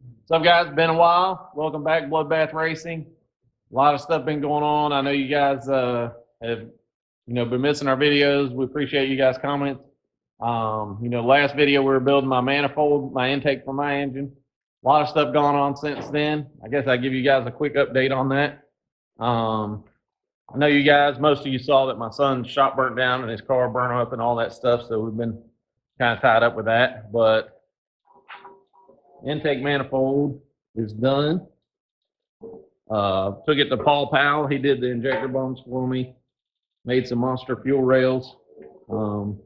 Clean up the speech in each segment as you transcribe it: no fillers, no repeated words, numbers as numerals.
What's up, guys? Been a while. Welcome back, Bloodbath Racing. A lot of stuff been going on. I know you guys have, been missing our videos. We appreciate you guys' comments. Last video we were building my manifold, my intake for my engine. A lot of stuff gone on since then. I guess I'll give you guys a quick update on that. I know you guys, most of you saw that my son's shop burnt down and his car burned up and all that stuff, so we've been kind of tied up with that. But intake manifold is done. Took it to Paul Powell. He did the injector bones for me. Made some monster fuel rails. I'm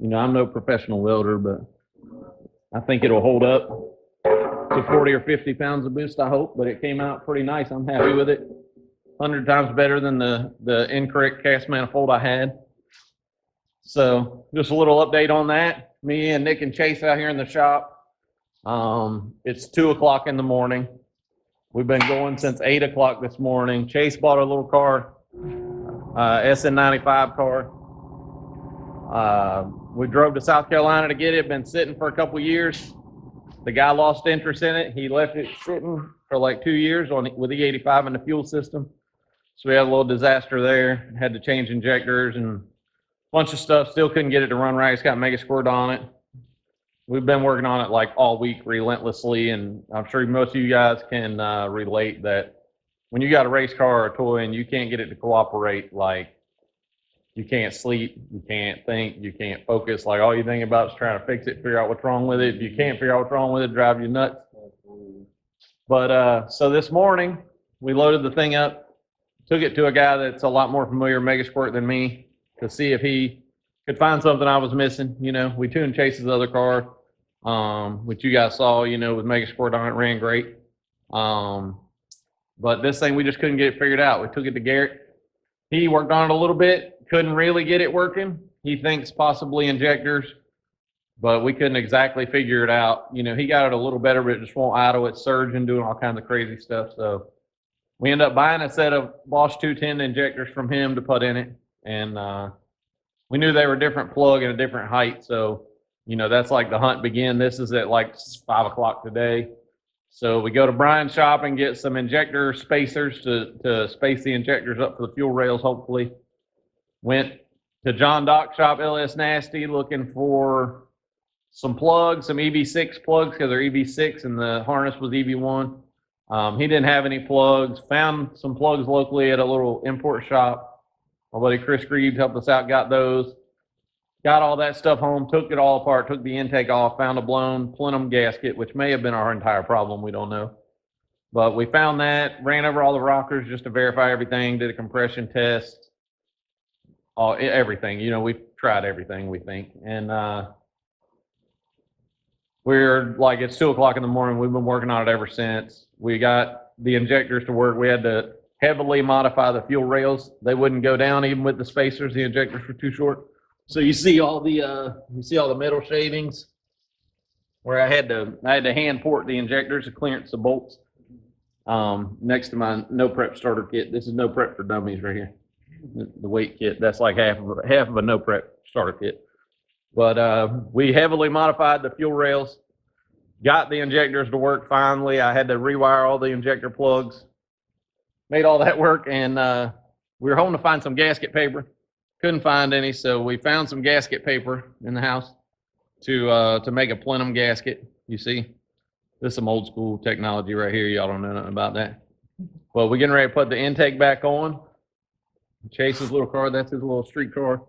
no professional welder, but I think it'll hold up to 40 or 50 pounds of boost, I hope. But it came out pretty nice. I'm happy with it. 100 times better than the incorrect cast manifold I had. So just a little update on that. Me and Nick and Chase out here in the shop. It's 2 o'clock in the morning. We've been going since 8 o'clock this morning. Chase bought a little car, SN95 car. We drove to South Carolina to get it. Been sitting for a couple years. The guy lost interest in it. He left it sitting for like 2 years with the 85 in the fuel system. So we had a little disaster there. Had to change injectors and a bunch of stuff. Still couldn't get it to run right. It's got mega squirt on it. We've been working on it like all week relentlessly, and I'm sure most of you guys can relate that when you got a race car or a toy and you can't get it to cooperate, like you can't sleep, you can't think, you can't focus. Like all you think about is trying to fix it, figure out what's wrong with it. If you can't figure out what's wrong with it, drive you nuts. But so this morning we loaded the thing up, took it to a guy that's a lot more familiar with mega squirt than me to see if he could find something I was missing. We tuned Chase's other car, which you guys saw, with mega squirt on it, ran great. But this thing, we just couldn't get it figured out. We took it to Garrett. He worked on it a little bit, couldn't really get it working. He thinks possibly injectors, but we couldn't exactly figure it out. He got it a little better, but it just won't idle. It's surging, doing all kinds of crazy stuff. So we ended up buying a set of Bosch 210 injectors from him to put in it. And we knew they were a different plug and a different height. So, that's like the hunt began. This is at like 5 o'clock today. So we go to Brian's shop and get some injector spacers to space the injectors up for the fuel rails, hopefully. Went to John Doc's shop, LS Nasty, looking for some plugs, some EV6 plugs, because they're EV6 and the harness was EV1. He didn't have any plugs. Found some plugs locally at a little import shop. My buddy Chris Greaves helped us out, got those. Got all that stuff home, took it all apart, took the intake off, found a blown plenum gasket, which may have been our entire problem, we don't know. But we found that, ran over all the rockers just to verify everything, did a compression test, everything. We've tried everything, we think. And we're like, it's 2 o'clock in the morning. We've been working on it ever since. We got the injectors to work. We had to heavily modify the fuel rails. They wouldn't go down even with the spacers. The injectors were too short. So you see all the metal shavings where I had to hand port the injectors to clearance the bolts. Next to my no prep starter kit. This is no prep for dummies right here. The weight kit, that's like half of a no prep starter kit. But we heavily modified the fuel rails, got the injectors to work finally. I had to rewire all the injector plugs, made all that work, and we were hoping to find some gasket paper. Couldn't find any, so we found some gasket paper in the house to make a plenum gasket. You see, this is some old school technology right here. Y'all don't know nothing about that. Well, we're getting ready to put the intake back on. Chase's little car, that's his little street car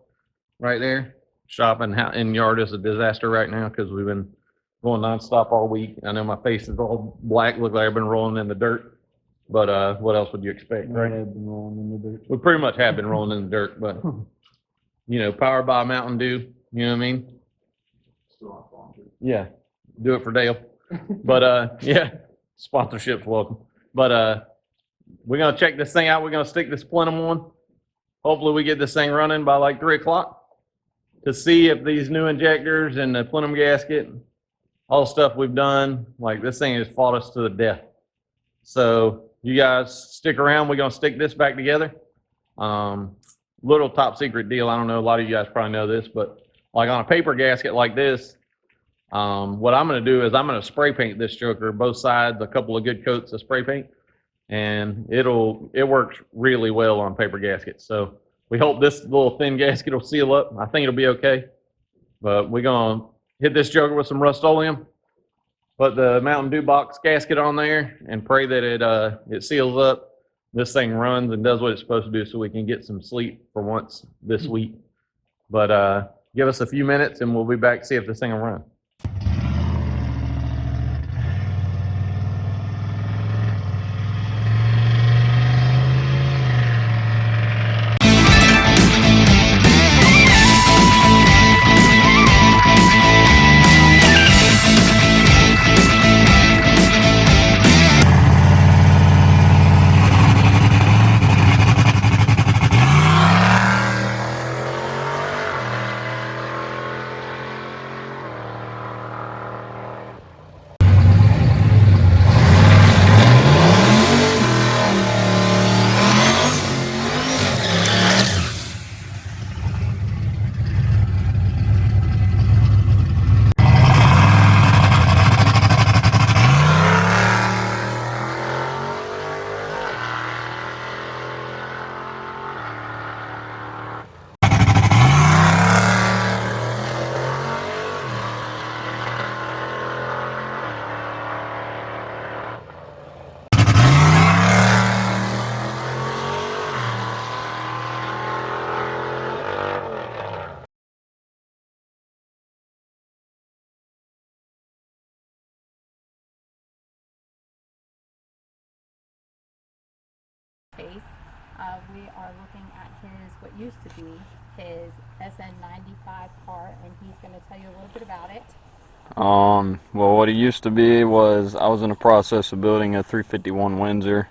right there. Shop in yard is a disaster right now because we've been going nonstop all week. I know my face is all black, look like I've been rolling in the dirt. But what else would you expect, right? Have been rolling in the dirt. We pretty much have been rolling in the dirt, but powered by Mountain Dew, you know what I mean? Still not sponsored. Yeah, do it for Dale. But yeah, sponsorship's welcome. But we're gonna check this thing out. We're gonna stick this plenum on. Hopefully we get this thing running by like 3 o'clock to see if these new injectors and the plenum gasket, all the stuff we've done, like this thing has fought us to the death. So you guys stick around. We're gonna stick this back together. Little top secret deal. I don't know, a lot of you guys probably know this, but like on a paper gasket like this, What I'm gonna do is I'm gonna spray paint this joker, both sides, a couple of good coats of spray paint. And it works really well on paper gaskets. So we hope this little thin gasket will seal up. I think it'll be okay. But we're gonna hit this joker with some Rust-Oleum, put the Mountain Dew box gasket on there, and pray that it seals up. This thing runs and does what it's supposed to do, so we can get some sleep for once this week. But give us a few minutes, and we'll be back to see if this thing will run. We are looking at what used to be his SN95 car, and he's going to tell you a little bit about it. Well, what it used to be was I was in the process of building a 351 Windsor.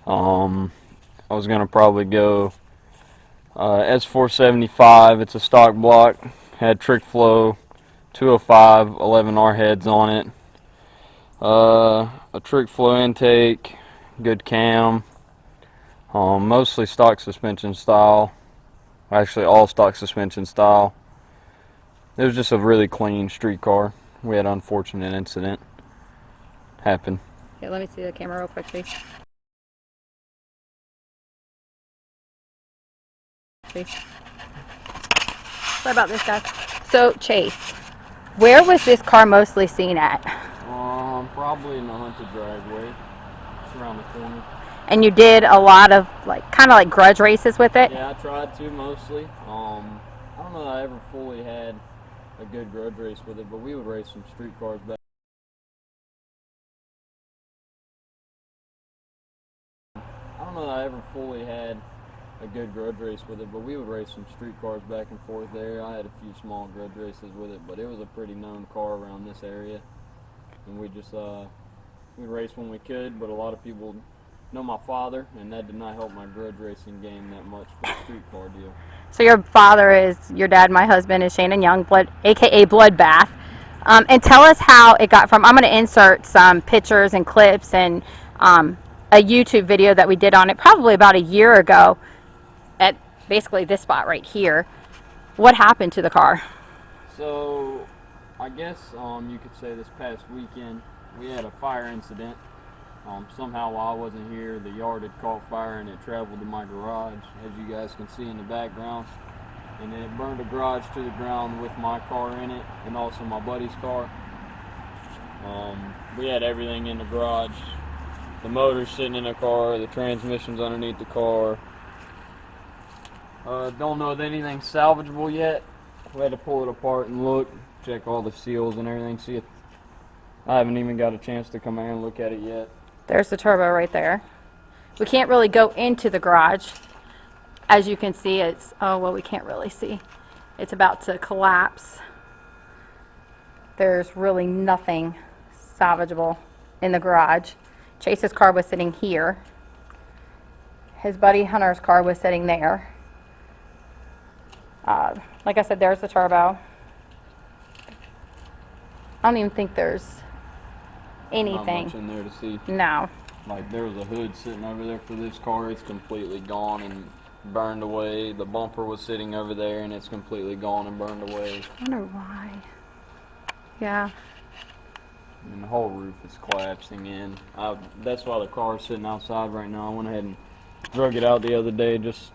I was going to probably go S475. It's a stock block, had trick flow, 205 11R heads on it, a trick flow intake, good cam, mostly stock suspension style, actually all stock suspension style. It was just a really clean street car. We had an unfortunate incident happen. Okay, let me see the camera real quick, please. Sorry about this, guys. So, Chase, where was this car mostly seen at? Probably in the Hunted driveway. It's around the corner. And you did a lot of, kind of like grudge races with it? Yeah, I tried to mostly. I don't know that I ever fully had a good grudge race with it, but we would race some street cars back. I don't know that I ever fully had a good grudge race with it, but we would race some street cars back and forth there. I had a few small grudge races with it, but it was a pretty known car around this area. And we just, we'd race when we could, but a lot of people know my father, and that did not help my grudge racing game that much for the street car deal. So your father is, your dad, my husband, is Shannon Young, aka Bloodbath. And tell us how it got from, I'm going to insert some pictures and clips and a YouTube video that we did on it probably about a year ago at basically this spot right here. What happened to the car? So, I guess you could say this past weekend we had a fire incident. Somehow while I wasn't here, the yard had caught fire and it traveled to my garage, as you guys can see in the background. And then it burned the garage to the ground with my car in it and also my buddy's car. We had everything in the garage. The motor's sitting in the car, the transmission's underneath the car. Don't know if anything's salvageable yet. We had to pull it apart and look, check all the seals and everything, see it. I haven't even got a chance to come here and look at it yet. There's the turbo right there. We can't really go into the garage. As you can see, it's, oh, well, we can't really see. It's about to collapse. There's really nothing salvageable in the garage. Chase's car was sitting here. His buddy Hunter's car was sitting there. Like I said, there's the turbo. I don't even think there's anything. Not much in there to see. No. Like there was a hood sitting over there for this car. It's completely gone and burned away. The bumper was sitting over there and it's completely gone and burned away. I wonder why. Yeah. And the whole roof is collapsing in. That's why the car's sitting outside right now. I went ahead and drug it out the other day just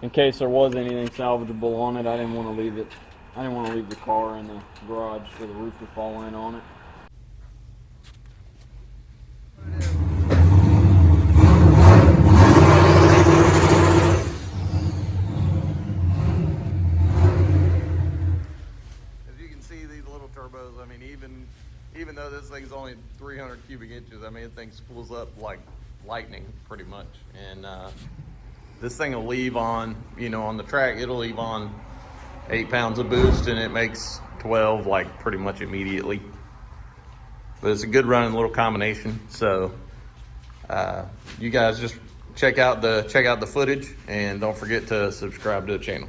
in case there was anything salvageable on it. I didn't want to leave it. I didn't want to leave the car in the garage for the roof to fall in on it. As you can see, these little turbos, I mean, even though this thing's only 300 cubic inches, I mean, the thing spools up like lightning pretty much. And this thing will leave on, you know, on the track, it'll leave on 8 pounds of boost, and it makes 12 like pretty much immediately. But it's a good running little combination. So you guys just check out the footage, and don't forget to subscribe to the channel.